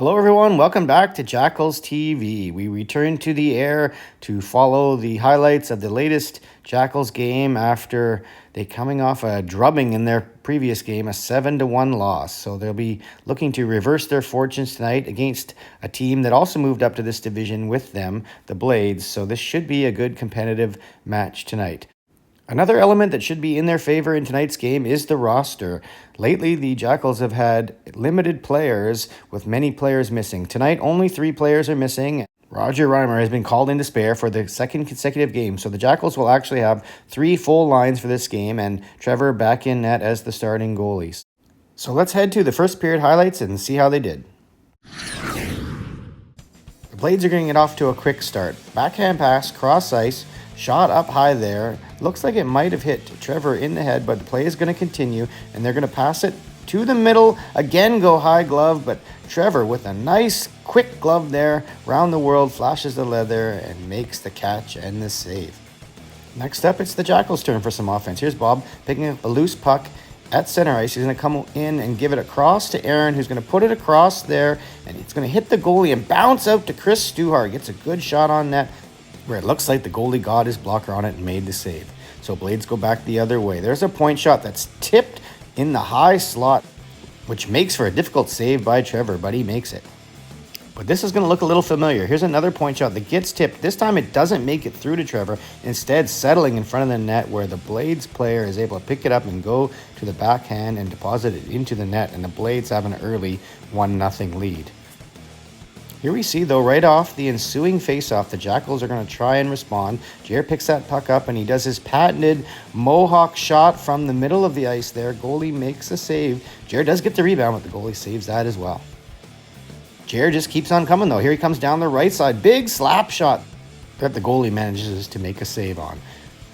Hello, everyone. Welcome back to Jackals TV. We return to the air to follow the highlights of the latest Jackals game after they coming off a drubbing in their previous game, a 7-1 loss. So they'll be looking to reverse their fortunes tonight against a team that also moved up to this division with them, the Blades. So this should be a good competitive match tonight. Another element that should be in their favor in tonight's game is the roster. Lately, the Jackals have had limited players, with many players missing. Tonight, only 3 players are missing. Roger Reimer has been called into spare for the second consecutive game, so the Jackals will actually have 3 full lines for this game, and Trevor back in net as the starting goalies. So let's head to the first period highlights and see how they did. The Blades are getting it off to a quick start. Backhand pass, cross ice, shot up high there. Looks like it might have hit Trevor in the head, but the play is going to continue, and they're going to pass it to the middle. Again, go high glove, but Trevor with a nice quick glove there, round the world, flashes the leather, and makes the catch and the save. Next up, it's the Jackals' turn for some offense. Here's Bob picking up a loose puck at center ice. He's going to come in and give it across to Aaron, who's going to put it across there, and it's going to hit the goalie and bounce out to Chris Stuhar. Gets a good shot on net, where it looks like the goalie got his blocker on it and made the save. So Blades go back the other way. There's a point shot that's tipped in the high slot, which makes for a difficult save by Trevor, but he makes it. But this is going to look a little familiar. Here's another point shot that gets tipped. This time it doesn't make it through to Trevor, instead settling in front of the net, where the Blades player is able to pick it up and go to the backhand and deposit it into the net, and the Blades have an early 1-0 lead. Here we see, though, right off the ensuing faceoff, the Jackals are going to try and respond. Jared picks that puck up, and he does his patented Mohawk shot from the middle of the ice there. Goalie makes a save. Jared does get the rebound, but the goalie saves that as well. Jared just keeps on coming, though. Here he comes down the right side. Big slap shot that the goalie manages to make a save on.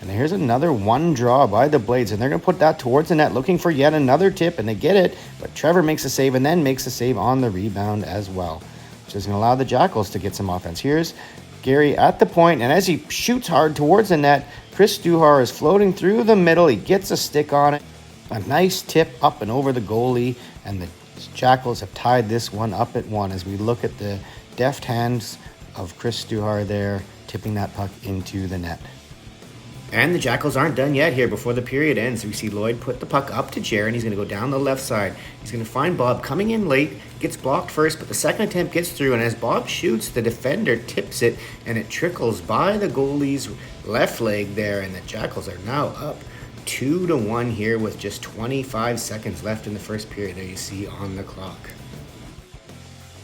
And here's another one draw by the Blades, and they're going to put that towards the net, looking for yet another tip, and they get it. But Trevor makes a save and then makes a save on the rebound as well, which is going to allow the Jackals to get some offense. Here's Gary at the point, and as he shoots hard towards the net, Chris Stuhar is floating through the middle. He gets a stick on it. A nice tip up and over the goalie, and the Jackals have tied this one up at 1 as we look at the deft hands of Chris Stuhar there, tipping that puck into the net. And the Jackals aren't done yet here before the period ends. We see Lloyd put the puck up to Jared, and he's going to go down the left side. He's going to find Bob coming in late, gets blocked first, but the second attempt gets through, and as Bob shoots, the defender tips it, and it trickles by the goalie's left leg there, and the Jackals are now up 2-1 here with just 25 seconds left in the first period that you see on the clock.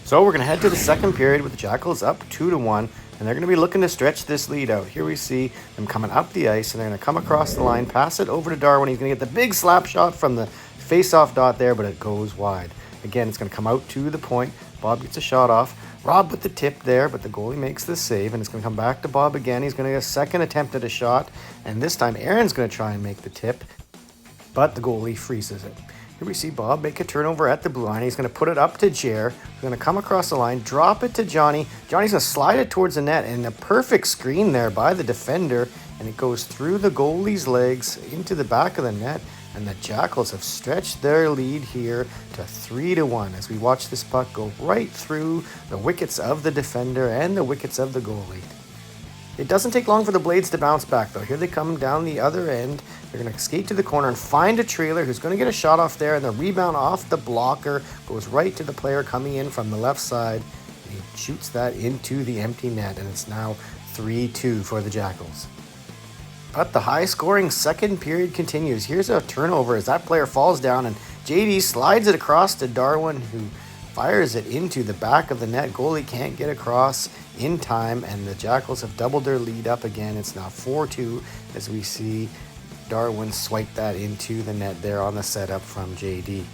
So we're going to head to the second period with the Jackals up 2-1. And they're going to be looking to stretch this lead out. Here we see them coming up the ice, and they're going to come across the line, pass it over to Darwin. He's going to get the big slap shot from the face-off dot there, but it goes wide. Again, it's going to come out to the point. Bob gets a shot off. Rob with the tip there, but the goalie makes the save, and it's going to come back to Bob again. He's going to get a second attempt at a shot, and this time Aaron's going to try and make the tip, but the goalie freezes it. Here we see Bob make a turnover at the blue line. He's going to put it up to Jer. He's going to come across the line, drop it to Johnny. Johnny's going to slide it towards the net, and a perfect screen there by the defender, and it goes through the goalie's legs into the back of the net, and the Jackals have stretched their lead here to 3-1 as we watch this puck go right through the wickets of the defender and the wickets of the goalie. It doesn't take long for the Blades to bounce back, though. Here they come down the other end. They're going to skate to the corner and find a trailer who's going to get a shot off there, and the rebound off the blocker goes right to the player coming in from the left side. And he shoots that into the empty net, and it's now 3-2 for the Jackals. But the high-scoring second period continues. Here's a turnover as that player falls down, and JD slides it across to Darwin, who fires it into the back of the net. Goalie can't get across in time, and the Jackals have doubled their lead up again. It's now 4-2 as we see Darwin swipe that into the net there on the setup from JD.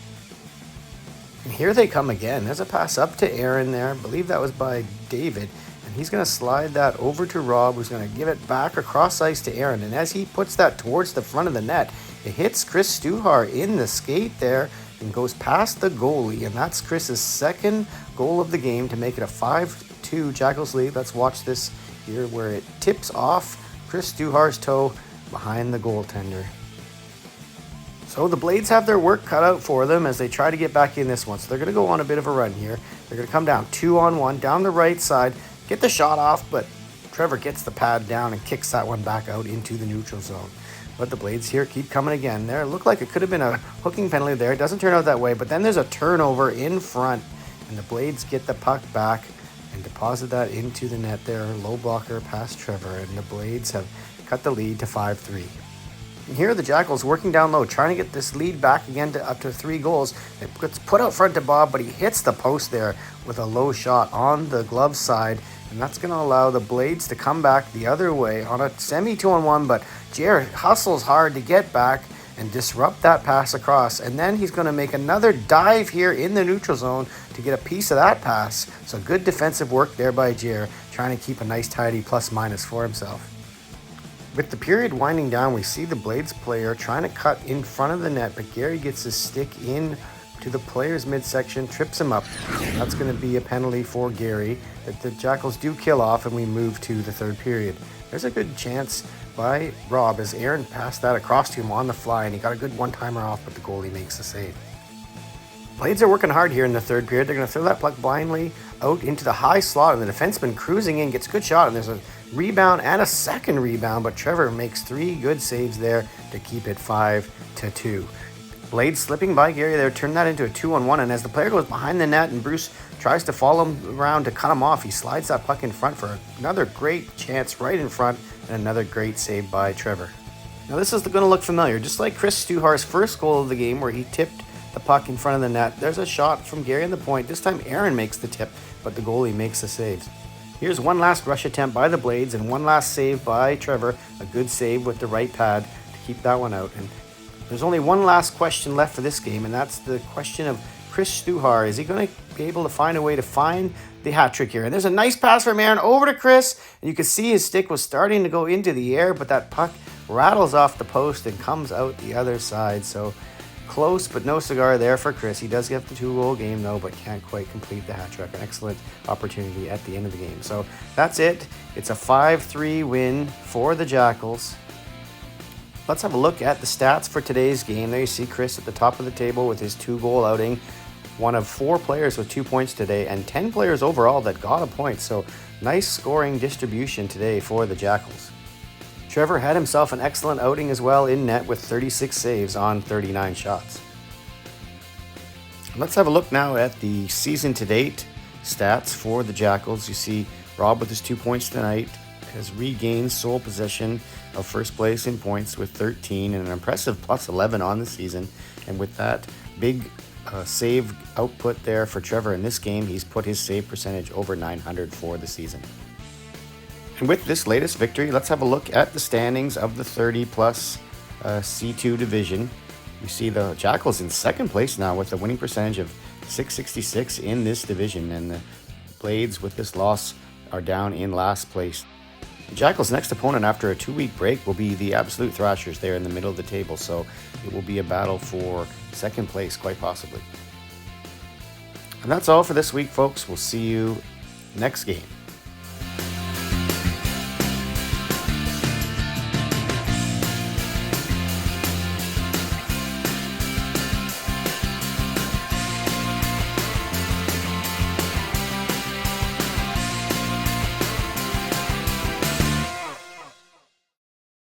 And here they come again. There's a pass up to Aaron there. I believe that was by David. And he's going to slide that over to Rob, who's going to give it back across ice to Aaron. And as he puts that towards the front of the net, it hits Chris Stuhar in the skate there and goes past the goalie. And that's Chris's second goal of the game to make it a 5-2 Jackals lead. Let's watch this here where it tips off Chris Stuhar's toe behind the goaltender. So the Blades have their work cut out for them as they try to get back in this one. So they're going to go on a bit of a run here. They're going to come down 2-on-1 down the right side, get the shot off, but Trevor gets the pad down and kicks that one back out into the neutral zone. But the Blades here keep coming again. There, it looked like it could have been a hooking penalty there. It doesn't turn out that way, but then there's a turnover in front, and the Blades get the puck back and deposit that into the net there. Low blocker past Trevor, and the Blades have cut the lead to 5-3. And here are the Jackals working down low, trying to get this lead back again to up to 3 goals. It gets put out front to Bob, but he hits the post there with a low shot on the glove side. And that's going to allow the Blades to come back the other way on a semi 2-on-1. But Jared hustles hard to get back and disrupt that pass across. And then he's going to make another dive here in the neutral zone to get a piece of that pass. So good defensive work there by Jared, trying to keep a nice tidy plus-minus for himself. With the period winding down, we see the Blades player trying to cut in front of the net, but Gary gets his stick in to the player's midsection, trips him up. That's going to be a penalty for Gary that the Jackals do kill off, and we move to the third period. There's a good chance by Rob as Aaron passed that across to him on the fly, and he got a good one-timer off, but the goalie makes the save. Blades are working hard here in the third period. They're going to throw that puck blindly out into the high slot, and the defenseman cruising in gets a good shot, and there's a rebound and a second rebound, but Trevor makes 3 good saves there to keep it 5-2. Blades slipping by Gary there, turn that into a 2-on-1, and as the player goes behind the net and Bruce tries to follow him around to cut him off, he slides that puck in front for another great chance right in front, and another great save by Trevor. Now this is going to look familiar, just like Chris Stuhar's first goal of the game where he tipped the puck in front of the net. There's a shot from Gary on the point. This time Aaron makes the tip, but the goalie makes the saves. Here's one last rush attempt by the Blades and one last save by Trevor. A good save with the right pad to keep that one out. And there's only one last question left for this game, and that's the question of Chris Stuhar. Is he going to be able to find a way to find the hat trick here? And there's a nice pass from Aaron over to Chris, and you can see his stick was starting to go into the air, but that puck rattles off the post and comes out the other side. So close, but no cigar there for Chris. He does get the 2-goal game, though, but can't quite complete the hat trick. An excellent opportunity at the end of the game. So that's it. It's a 5-3 win for the Jackals. Let's have a look at the stats for today's game. There you see Chris at the top of the table with his 2-goal outing. One of 4 players with 2 points today, and 10 players overall that got a point. So nice scoring distribution today for the Jackals. Trevor had himself an excellent outing as well in net with 36 saves on 39 shots. Let's have a look now at the season to date stats for the Jackals. You see Rob with his 2 points tonight has regained sole possession of first place in points with 13 and an impressive plus 11 on the season. And with that big save output there for Trevor in this game, he's put his save percentage over 900 for the season. And with this latest victory, let's have a look at the standings of the 30-plus C2 division. You see the Jackals in second place now with a winning percentage of .666 in this division, and the Blades with this loss are down in last place. The Jackals' next opponent after a 2-week break will be the absolute Thrashers there in the middle of the table, so it will be a battle for second place quite possibly. And that's all for this week, folks. We'll see you next game.